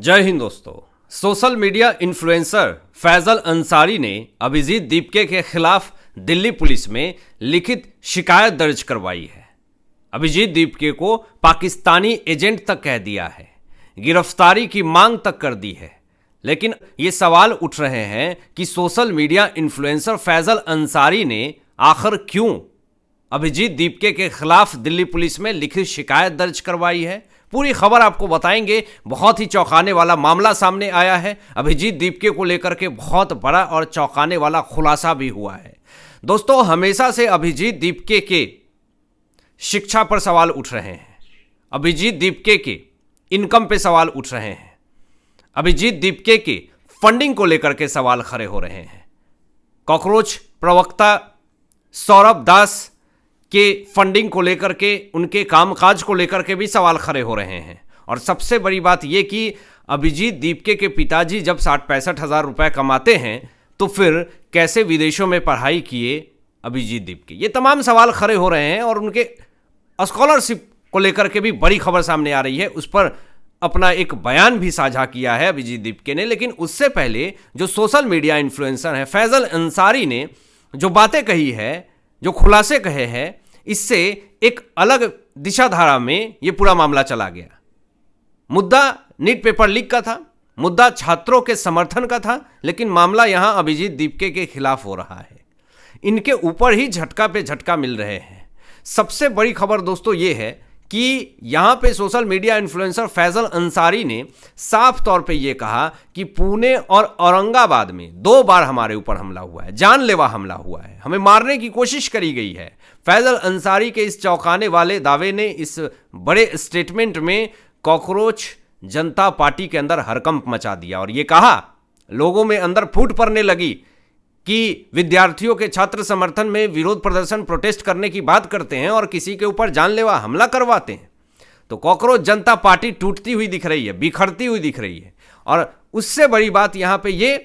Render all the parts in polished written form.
जय हिंद दोस्तों। Social media influencer Faizal Ansari ने अभिजीत दीपके के खिलाफ दिल्ली पुलिस में लिखित शिकायत दर्ज करवाई है। अभिजीत दीपके को पाकिस्तानी एजेंट तक कह दिया है, गिरफ्तारी की मांग तक कर दी है। लेकिन ये सवाल उठ रहे हैं कि social media influencer Faizal Ansari ने आखिर क्यों अभिजीत दीपके के खिलाफ दिल्ली पुलिस में लिखित शिकायत दर्ज करवाई है। पूरी खबर आपको बताएंगे। बहुत ही चौंकाने वाला मामला सामने आया है। अभिजीत दीपके को लेकर के बहुत बड़ा और चौंकाने वाला खुलासा भी हुआ है। दोस्तों, हमेशा से अभिजीत दीपके के शिक्षा पर सवाल उठ रहे हैं, अभिजीत दीपके के इनकम पे सवाल उठ रहे हैं, अभिजीत दीपके के फंडिंग को लेकर के सवाल खड़े हो रहे हैं। कॉकरोच प्रवक्ता सौरभ दास के फंडिंग को लेकर के, उनके कामकाज को लेकर के भी सवाल खड़े हो रहे हैं। और सबसे बड़ी बात यह कि अभिजीत दीपके के पिताजी जब 60-65 हज़ार रुपये कमाते हैं तो फिर कैसे विदेशों में पढ़ाई किए अभिजीत दीपके, ये तमाम सवाल खड़े हो रहे हैं। और उनके स्कॉलरशिप को लेकर के भी बड़ी खबर सामने आ रही है। उस पर अपना एक बयान भी साझा किया है अभिजीत दीपके ने। लेकिन उससे पहले जो सोशल मीडिया इन्फ्लुएंसर है फैजल अंसारी ने जो बातें कही है, जो खुलासे कहे हैं, इससे एक अलग दिशाधारा में यह पूरा मामला चला गया। मुद्दा नीट पेपर लीक का था, मुद्दा छात्रों के समर्थन का था, लेकिन मामला यहां अभिजीत दीपके के खिलाफ हो रहा है। इनके ऊपर ही झटका पे झटका मिल रहे हैं। सबसे बड़ी खबर दोस्तों यह है कि यहां पे social media influencer Faizal Ansari ने साफ तौर पे यह कहा कि पुणे और औरंगाबाद में 2 बार हमारे ऊपर हमला हुआ है, जानलेवा हमला हुआ है, हमें मारने की कोशिश करी गई है। फैजल अंसारी के इस चौंकाने वाले दावे ने इस बड़े स्टेटमेंट में कॉकरोच जनता पार्टी के अंदर हड़कंप मचा दिया और यह कहा, लोगों में अंदर फूट पड़ने लगी कि विद्यार्थियों के छात्र समर्थन में विरोध प्रदर्शन प्रोटेस्ट करने की बात करते हैं और किसी के ऊपर जानलेवा हमला करवाते हैं। तो कॉकरोच जनता पार्टी टूटती हुई दिख रही है, बिखरती हुई दिख रही है। और उससे बड़ी बात यहां पे ये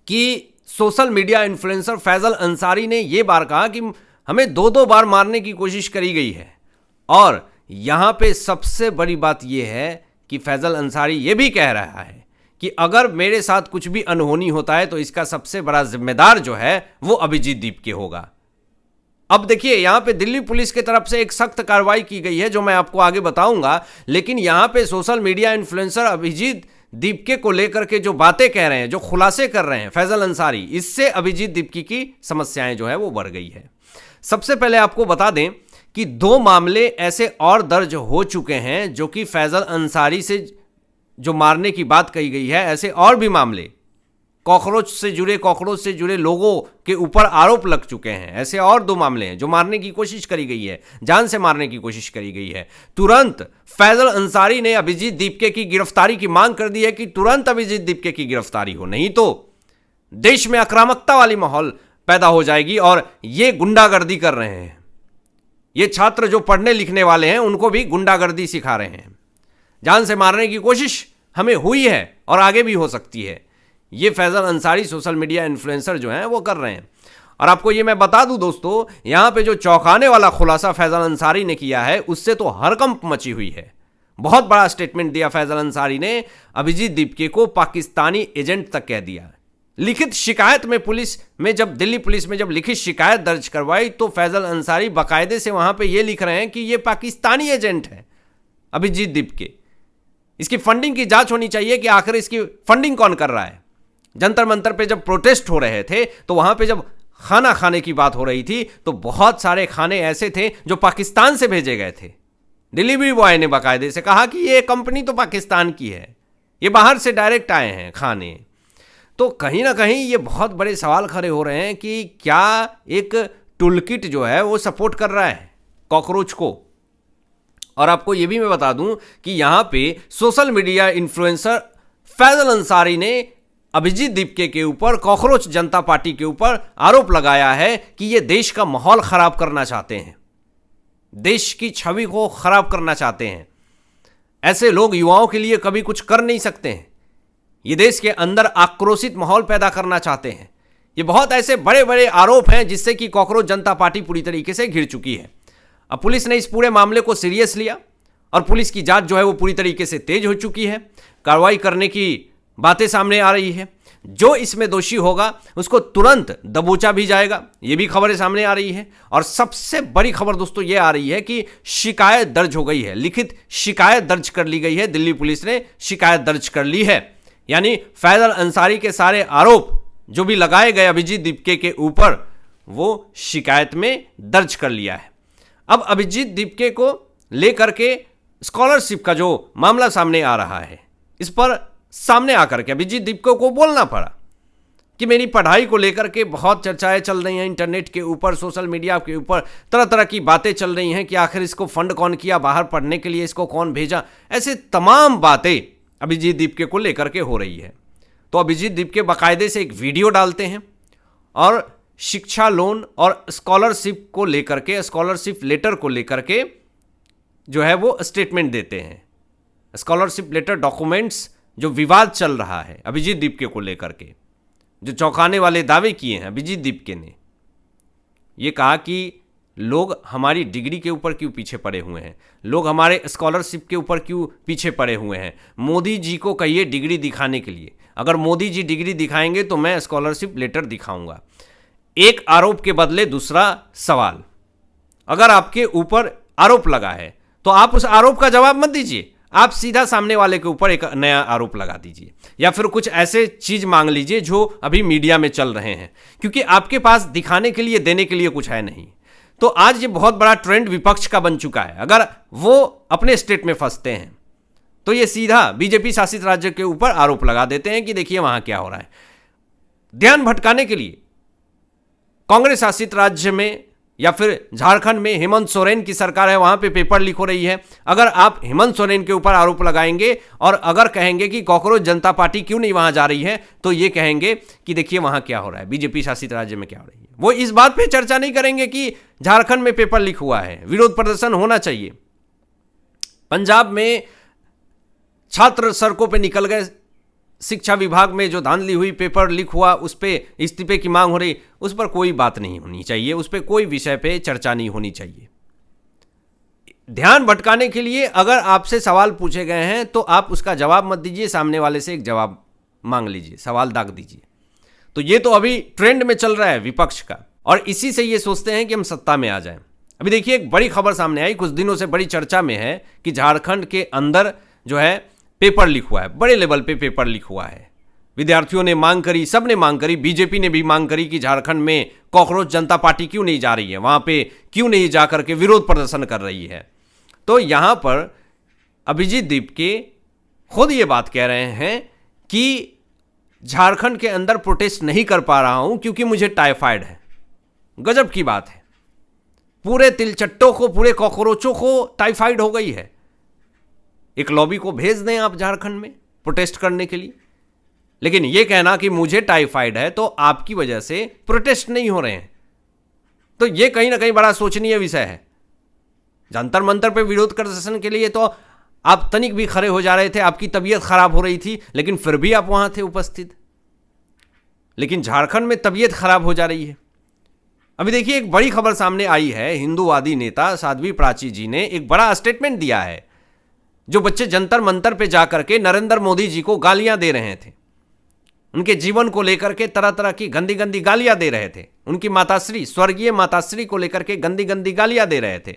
कि social media influencer Faizal Ansari ने यह बार कहा कि हमें 2 बार मारने की कोशिश करी गई है। और यहां पे सबसे बड़ी बात यह है कि फैजल अंसारी यह भी कह रहा है कि अगर मेरे साथ कुछ भी अनहोनी होता है तो इसका सबसे बड़ा जिम्मेदार जो है वो अभिजीत दीपके होगा। अब देखिए, यहां पे दिल्ली पुलिस की तरफ से एक सख्त कार्रवाई की गई है जो मैं आपको आगे बताऊंगा। लेकिन यहां पे social media influencer Abhijit Dipke को लेकर के जो बातें कह रहे हैं, जो खुलासे कर रहे हैं फैजल अंसारी, इससे अभिजीत दीपके की समस्याएं जो है वो बढ़ गई है। सबसे पहले आपको बता दें कि 2 मामले ऐसे और दर्ज हो चुके हैं जो कि फैजल अंसारी से जो मारने की बात कही गई है, ऐसे और भी मामले कॉकरोच से जुड़े लोगों के ऊपर आरोप लग चुके हैं। ऐसे और 2 मामले हैं जो मारने की कोशिश करी गई है, जान से मारने की कोशिश करी गई है। तुरंत फैजल अंसारी ने अभिजीत दीपके की गिरफ्तारी की मांग कर दी है कि तुरंत अभिजीत दीपके की गिरफ्तारी हो, नहीं तो देश में आक्रामकता वाली माहौल पैदा हो जाएगी। और ये गुंडागर्दी कर रहे हैं, ये छात्र जो पढ़ने लिखने वाले हैं उनको भी गुंडागर्दी सिखा रहे हैं। जान से मारने की कोशिश हमें हुई है और आगे भी हो सकती है। ये Faizal Ansari social media influencer जो हैं वो कर रहे हैं। और आपको ये मैं बता दूं दोस्तों, यहां पे जो चौंकाने वाला खुलासा फैजल अंसारी ने किया है उससे तो हड़कंप मची हुई है। बहुत बड़ा स्टेटमेंट दिया फैजल अंसारी ने, अभिजीत दीपके को पाकिस्तानी एजेंट तक कह दिया। लिखित शिकायत में दिल्ली पुलिस में जब लिखित शिकायत दर्ज करवाई तो फैजल अंसारी बाकायदे से वहां पे ये लिख रहे हैं कि ये पाकिस्तानी एजेंट है अभिजीत दीपके। इसकी फंडिंग की जांच होनी चाहिए कि आखिर इसकी फंडिंग कौन कर रहा है। जंतर मंतर पे जब प्रोटेस्ट हो रहे थे तो वहां पे जब खाना खाने की बात हो रही थी तो बहुत सारे खाने ऐसे थे जो पाकिस्तान से भेजे गए थे। डिलीवरी बॉय ने बाकायदे से कहा कि ये कंपनी तो पाकिस्तान की है, ये बाहर से डायरेक्ट आए हैं खाने। तो कहीं ना कहीं ये बहुत बड़े सवाल खड़े हो रहे हैं कि क्या एक टूलकिट जो है वो सपोर्ट कर रहा है कॉकरोच को। और आपको ये भी मैं बता दूं कि यहां पे social media influencer Faizal Ansari ने अभिजीत दीपके के ऊपर, कॉकरोच जनता पार्टी के ऊपर आरोप लगाया है कि ये देश का माहौल खराब करना चाहते हैं, देश की छवि को खराब करना चाहते हैं। ऐसे लोग युवाओं के लिए कभी कुछ कर नहीं सकते हैं। ये देश के अंदर आक्रोशित माहौल पैदा करना चाहते हैं। ये बहुत ऐसे बड़े बड़े आरोप हैं जिससे कि कॉकरोच जनता पार्टी पूरी तरीके से घिर चुकी है। अब पुलिस ने इस पूरे मामले को सीरियस लिया और पुलिस की जांच जो है वो पूरी तरीके से तेज हो चुकी है, कार्रवाई करने की बातें सामने आ रही है। जो इसमें दोषी होगा उसको तुरंत दबोचा भी जाएगा, ये भी खबरें सामने आ रही है। और सबसे बड़ी खबर दोस्तों ये आ रही है कि शिकायत दर्ज हो गई है, लिखित शिकायत दर्ज कर ली गई है। दिल्ली पुलिस ने शिकायत दर्ज कर ली है, यानी फैजल अंसारी के सारे आरोप जो भी लगाए गए अभिजीत दीपके के ऊपर वो शिकायत में दर्ज कर लिया है। अब अभिजीत दीपके को लेकर के स्कॉलरशिप का जो मामला सामने आ रहा है, इस पर सामने आकर के अभिजीत दीपके को बोलना पड़ा कि मेरी पढ़ाई को लेकर के बहुत चर्चाएं चल रही हैं, इंटरनेट के ऊपर, सोशल मीडिया के ऊपर तरह तरह की बातें चल रही हैं कि आखिर इसको फंड कौन किया, बाहर पढ़ने के लिए इसको कौन भेजा, ऐसे तमाम बातें अभिजीत दीपके को लेकर के हो रही है। तो अभिजीत दीपके बाकायदे से एक वीडियो डालते हैं और शिक्षा लोन और स्कॉलरशिप को लेकर के, स्कॉलरशिप लेटर को लेकर के जो है वो स्टेटमेंट देते हैं। स्कॉलरशिप लेटर डॉक्यूमेंट्स जो विवाद चल रहा है अभिजीत दीपके को लेकर के, जो चौंकाने वाले दावे किए हैं अभिजीत दीपके ने, ये कहा कि लोग हमारी डिग्री के ऊपर क्यों पीछे पड़े हुए हैं, लोग हमारे स्कॉलरशिप के ऊपर क्यों पीछे पड़े हुए हैं। मोदी जी को कहिए डिग्री दिखाने के लिए, अगर मोदी जी डिग्री दिखाएंगे तो मैं स्कॉलरशिप लेटर दिखाऊंगा। एक आरोप के बदले दूसरा सवाल। अगर आपके ऊपर आरोप लगा है तो आप उस आरोप का जवाब मत दीजिए, आप सीधा सामने वाले के ऊपर एक नया आरोप लगा दीजिए, या फिर कुछ ऐसे चीज मांग लीजिए जो अभी मीडिया में चल रहे हैं, क्योंकि आपके पास दिखाने के लिए, देने के लिए कुछ है नहीं। तो आज ये बहुत बड़ा ट्रेंड विपक्ष का बन चुका है। अगर वो अपने स्टेट में फंसते हैं तो ये सीधा बीजेपी शासित राज्य के ऊपर आरोप लगा देते हैं कि देखिए वहां क्या हो रहा है। ध्यान भटकाने के लिए कांग्रेस शासित राज्य में या फिर झारखंड में हेमंत सोरेन की सरकार है, वहां पे पेपर लीक हो रही है। अगर आप हेमंत सोरेन के ऊपर आरोप लगाएंगे और अगर कहेंगे कि कॉकरोच जनता पार्टी क्यों नहीं वहां जा रही है, तो ये कहेंगे कि देखिए वहां क्या हो रहा है, बीजेपी शासित राज्य में क्या हो रही है। वो इस बात पे चर्चा नहीं करेंगे कि झारखंड में पेपर लीक हुआ है, विरोध प्रदर्शन होना चाहिए। पंजाब में छात्र सड़कों पर निकल गए, शिक्षा विभाग में जो धांधली हुई, पेपर लीक हुआ, उस पर इस्तीफे की मांग हो रही, उस पर कोई बात नहीं होनी चाहिए, उस पर कोई विषय पे चर्चा नहीं होनी चाहिए। ध्यान भटकाने के लिए अगर आपसे सवाल पूछे गए हैं तो आप उसका जवाब मत दीजिए, सामने वाले से एक जवाब मांग लीजिए, सवाल दाग दीजिए। तो ये तो अभी ट्रेंड में चल रहा है विपक्ष का, और इसी से ये सोचते हैं कि हम सत्ता में आ जाएं। अभी देखिए एक बड़ी खबर सामने आई, कुछ दिनों से बड़ी चर्चा में है कि झारखंड के अंदर जो है पेपर लीक हुआ है, बड़े लेवल पे पेपर लीक हुआ है। विद्यार्थियों ने मांग करी, सबने मांग करी, बीजेपी ने भी मांग करी कि झारखंड में कॉकरोच जनता पार्टी क्यों नहीं जा रही है, वहां पे क्यों नहीं जा करके विरोध प्रदर्शन कर रही है। तो यहां पर अभिजीत दीपके खुद ये बात कह रहे हैं कि झारखंड के अंदर प्रोटेस्ट नहीं कर पा रहा हूं क्योंकि मुझे टाइफाइड है। गजब की बात है, पूरे तिलचट्टों को, पूरे कॉकरोचों को टाइफाइड हो गई है। एक लॉबी को भेज दें आप झारखंड में प्रोटेस्ट करने के लिए, लेकिन यह कहना कि मुझे टाइफाइड है तो आपकी वजह से प्रोटेस्ट नहीं हो रहे हैं, तो यह कहीं ना कहीं बड़ा सोचनीय विषय है। जंतर मंतर पे विरोध प्रदर्शन के लिए तो आप तनिक भी खड़े हो जा रहे थे, आपकी तबीयत खराब हो रही थी, लेकिन फिर भी आप वहां थे उपस्थित। लेकिन झारखंड में तबीयत खराब हो जा रही है। अभी देखिए एक बड़ी खबर सामने आई है, हिंदूवादी नेता साध्वी प्राची जी ने एक बड़ा स्टेटमेंट दिया है। जो बच्चे जंतर मंतर पे जाकर के नरेंद्र मोदी जी को गालियां दे रहे थे, उनके जीवन को लेकर के तरह तरह की गंदी गंदी गालियां दे रहे थे, उनकी माताश्री, स्वर्गीय माताश्री को लेकर के गंदी गंदी गालियां दे रहे थे,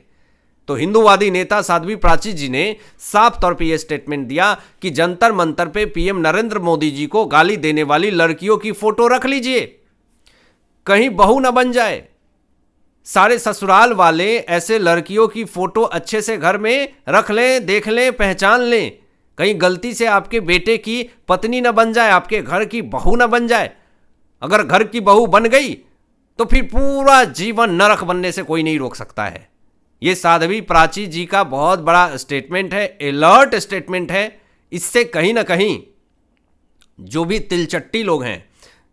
तो हिंदूवादी नेता साध्वी प्राची जी ने साफ तौर पे यह स्टेटमेंट दिया कि जंतर मंतर पे पीएम नरेंद्र मोदी जी को गाली देने वाली लड़कियों की फोटो रख लीजिए, कहीं बहू न बन जाए। सारे ससुराल वाले ऐसे लड़कियों की फोटो अच्छे से घर में रख लें, देख लें, पहचान लें, कहीं गलती से आपके बेटे की पत्नी न बन जाए, आपके घर की बहू न बन जाए। अगर घर की बहू बन गई तो फिर पूरा जीवन नरक बनने से कोई नहीं रोक सकता है। यह साध्वी प्राची जी का बहुत बड़ा स्टेटमेंट है, अलर्ट स्टेटमेंट है। इससे कहीं ना कहीं जो भी तिलचट्टी लोग हैं,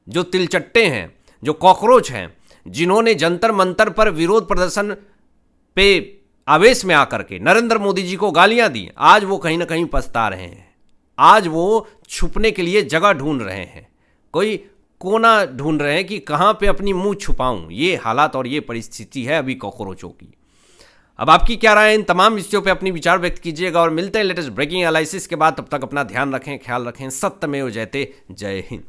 जो तिलचट्टे हैं, जो कॉकरोच हैं, जिन्होंने जंतर मंतर पर विरोध प्रदर्शन पे आवेश में आकर के नरेंद्र मोदी जी को गालियां दी, आज वो कहीं ना कहीं पछता रहे हैं। आज वो छुपने के लिए जगह ढूंढ रहे हैं, कोई कोना ढूंढ रहे हैं कि कहां पे अपनी मुंह छुपाऊं। ये हालात और ये परिस्थिति है अभी कॉकरोचों की। अब आपकी क्या राय है इन तमाम विषयों पे अपनी विचार व्यक्त कीजिएगा और मिलते हैं लेटेस्ट ब्रेकिंग एनालिसिस के बाद। तब तक अपना ध्यान रखें, ख्याल रखें। सत्यमेव जयते। जय हिंद।